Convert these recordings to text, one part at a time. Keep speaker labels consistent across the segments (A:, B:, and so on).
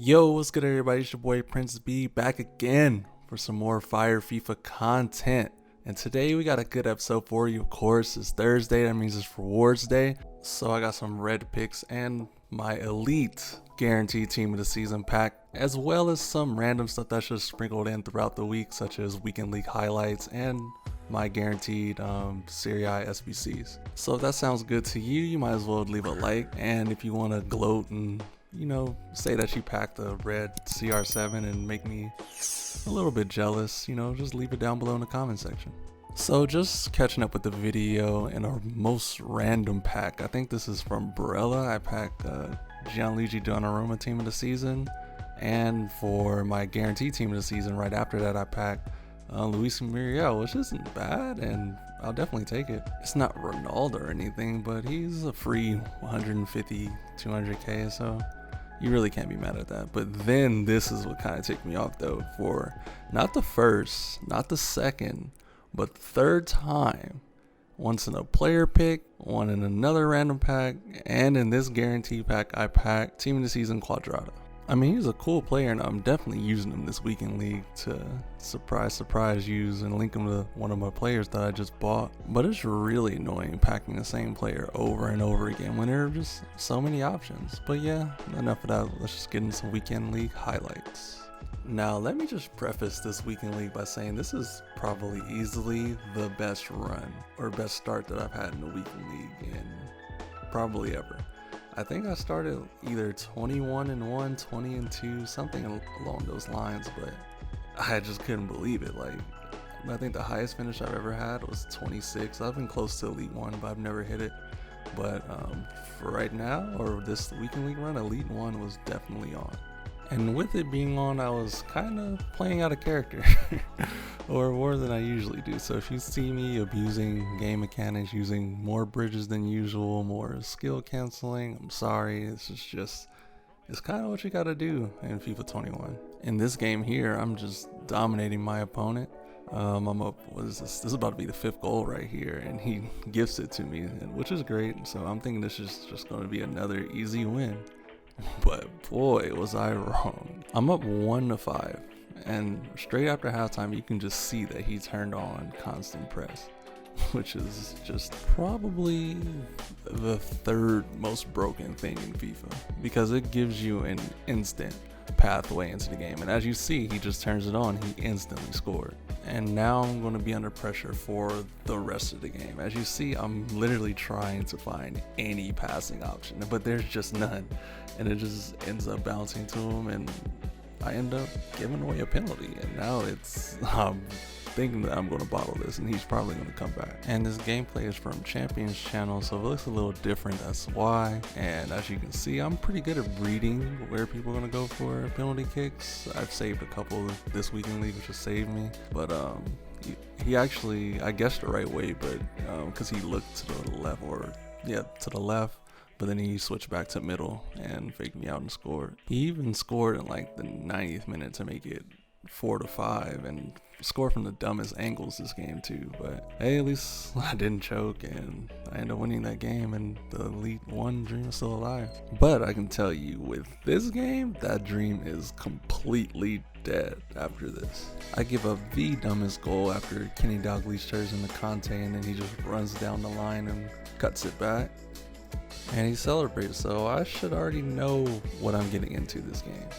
A: Yo, what's good everybody? It's your boy Prince B back again for some more fire FIFA content. And today we got a good episode for you. Of course, it's Thursday, that means it's rewards day. So I got some red picks and my elite guaranteed team of the season pack, as well as some random stuff that's just sprinkled in throughout the week, such as weekend league highlights and my guaranteed Serie I SBCs. So if that sounds good to you, you might as well leave a like. And if you want to gloat and say that you packed a red CR7 and make me a little bit jealous, just leave it down below in the comment section. So just catching up with the video in a most random pack. I think this is from Barella. I packed Gianluigi Donnarumma team of the season. And for my guaranteed team of the season, right after that, I packed Luis Muriel, which isn't bad, and I'll definitely take it. It's not Ronaldo or anything, but he's a free 150, 200k, so you really can't be mad at that. But then this is what kind of ticked me off though, for not the first, not the second, but third time, once in a player pick, one in another random pack, and in this guarantee pack I packed team of the season Quadrado. I mean, he's a cool player, and I'm definitely using him this weekend league to surprise use and link him to one of my players that I just bought. But it's really annoying packing the same player over and over again when there are just so many options. But yeah, enough of that. Let's just get into some weekend league highlights. Now, let me just preface this weekend league by saying this is probably easily the best run or best start that I've had in the weekend league in probably ever. I think I started either 21-1, 20-2, something along those lines, but I just couldn't believe it. Like, I think the highest finish I've ever had was 26. I've been close to Elite 1, but I've never hit it. But for right now, or this weekend league run, Elite 1 was definitely on. And with it being on, I was kind of playing out a character, or more than I usually do. So if you see me abusing game mechanics, using more bridges than usual, more skill canceling, I'm sorry. It's kind of what you gotta do in FIFA 21. In this game here, I'm just dominating my opponent. I'm up, what is this? This is about to be the 5th goal right here, and he gifts it to me, which is great. So I'm thinking this is just going to be another easy win. But boy, was I wrong. I'm up 1-5, and straight after halftime, you can just see that he turned on constant press, which is just probably the third most broken thing in FIFA, because it gives you an instant pathway into the game. And as you see, he just turns it on, he instantly scored. And now I'm going to be under pressure for the rest of the game. As you see, I'm literally trying to find any passing option, but there's just none. And it just ends up bouncing to him, and I end up giving away a penalty. And now I'm thinking that I'm going to bottle this, and he's probably going to come back. And this gameplay is from Champions channel, so it looks a little different, that's why. And as you can see, I'm pretty good at reading where people are going to go for penalty kicks. I've saved a couple this weekend league, which has saved me. But he actually, I guessed the right way, but because he looked to the left, to the left. But then he switched back to middle and faked me out and scored. He even scored in like the 90th minute to make it 4-5, and scored from the dumbest angles this game too. But hey, at least I didn't choke, and I ended up winning that game, and the Elite 1 dream is still alive. But I can tell you, with this game, that dream is completely dead after this. I give up the dumbest goal after Kenny Dalglish turns into Conte, and then he just runs down the line and cuts it back. And he celebrates, so I should already know what I'm getting into this game.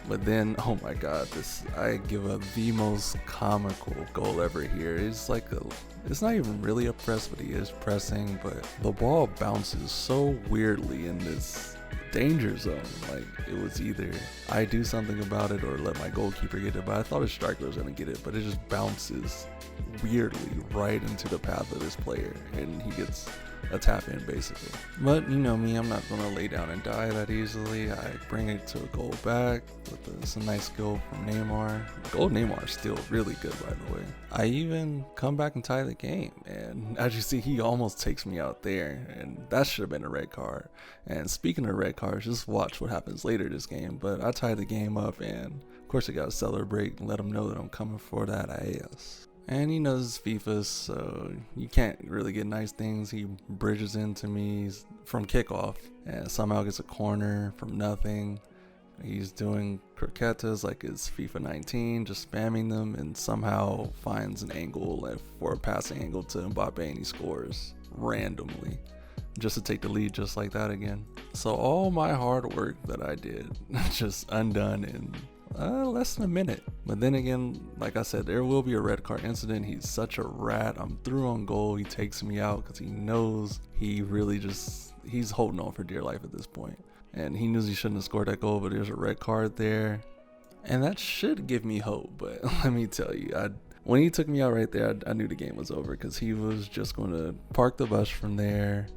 A: But then, oh my god, I give up the most comical goal ever here. It's not even really a press, but he is pressing, but the ball bounces so weirdly in this danger zone. Like, it was either I do something about it or let my goalkeeper get it, but I thought his striker was going to get it, but it just bounces weirdly right into the path of this player, and he gets a tap in basically. But you know me, I'm not going to lay down and die that easily. I bring it to a goal back with some nice goal from Neymar. Goal Neymar is still really good, by the way. I even come back and tie the game, and as you see, he almost takes me out there, and that should have been a red card. And speaking of red cards, just watch what happens later this game. But I tied the game up, and of course I got to celebrate and let him know that I'm coming for that ass. And he knows FIFA, so you can't really get nice things. He bridges into me from kickoff and somehow gets a corner from nothing. He's doing croquetas like it's FIFA 19, just spamming them, and somehow finds an angle for a passing angle to Mbappe, and he scores randomly just to take the lead just like that again. So all my hard work that I did just undone in less than a minute. But then again, like I said, there will be a red card incident. He's such a rat. I'm through on goal. He takes me out because he knows he really he's holding on for dear life at this point. And he knew he shouldn't have scored that goal, but there's a red card there. And that should give me hope. But let me tell you, when he took me out right there, I knew the game was over, because he was just going to park the bus from there.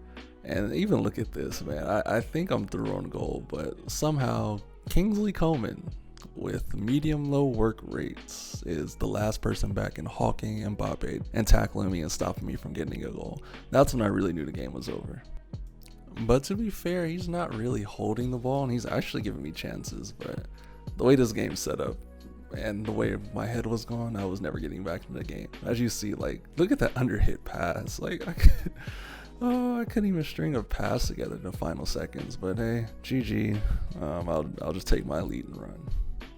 A: And even look at this, man. I think I'm through on goal, but somehow Kingsley Coman, with medium-low work rates, is the last person back in hawking Mbappe and tackling me and stopping me from getting a goal. That's when I really knew the game was over. But to be fair, he's not really holding the ball, and he's actually giving me chances. But the way this game's set up and the way my head was going, I was never getting back into the game. As you see, like, look at that under-hit pass. Like, I couldn't even string a pass together in the final seconds. But hey, GG. I'll just take my lead and run.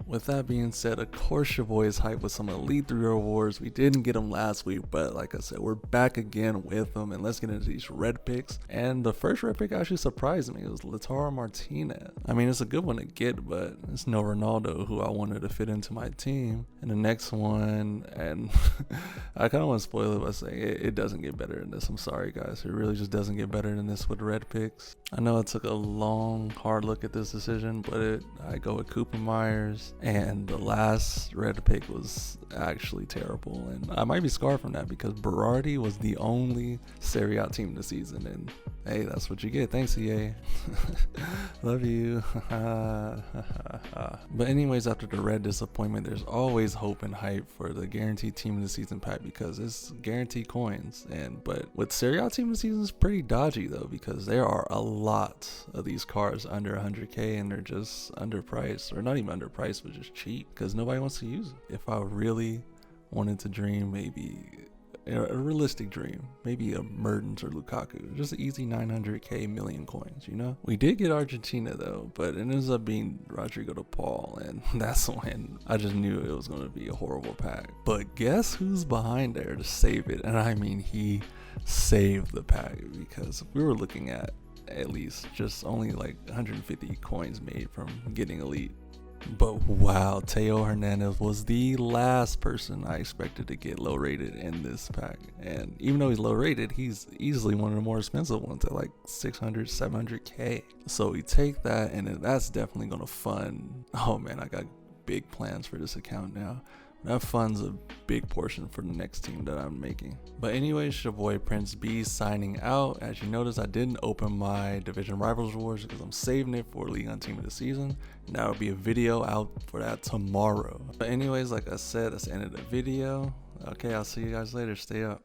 A: With that being said, of course your boy is hyped with some Elite 3 rewards. We didn't get them last week, but like I said, we're back again with them, and let's get into these red picks. And the first red pick actually surprised me. It was Lautaro Martinez. I mean, it's a good one to get, but it's no Ronaldo, who I wanted to fit into my team. And the next one, and I kind of want to spoil it by saying it doesn't get better than this. I'm sorry, guys. It really just doesn't get better than this with red picks. I know it took a long, hard look at this decision, but I go with Cooper Myers. And the last red pick was actually terrible, and I might be scarred from that because Berardi was the only Serie A team this season, and hey, that's what you get. Thanks, EA. Love you. But anyways, after the red disappointment, there's always hope and hype for the guaranteed team of the season pack, because it's guaranteed coins. But with Serie A team of the season, it's pretty dodgy though, because there are a lot of these cards under 100k, and they're just underpriced, or not even underpriced, but just cheap, because nobody wants to use it. If I really wanted to dream, maybe a realistic dream, maybe a Mertens or Lukaku, just an easy 900k million coins, you know? We did get Argentina though, but it ends up being Rodrigo de Paul, and that's when I just knew it was going to be a horrible pack. But guess who's behind there to save it? And I mean, he saved the pack, because we were looking at least just only like 150 coins made from getting elite. But wow, Theo Hernandez was the last person I expected to get low rated in this pack. And even though he's low rated, he's easily one of the more expensive ones at like 600, 700k. So we take that, and that's definitely going to fund. Oh man, I got big plans for this account now. That funds a big portion for the next team that I'm making. But anyways, your boy Prince B signing out. As you notice, I didn't open my Division Rivals Rewards because I'm saving it for League on Team of the Season. And that will be a video out for that tomorrow. But anyways, like I said, that's the end of the video. Okay, I'll see you guys later. Stay up.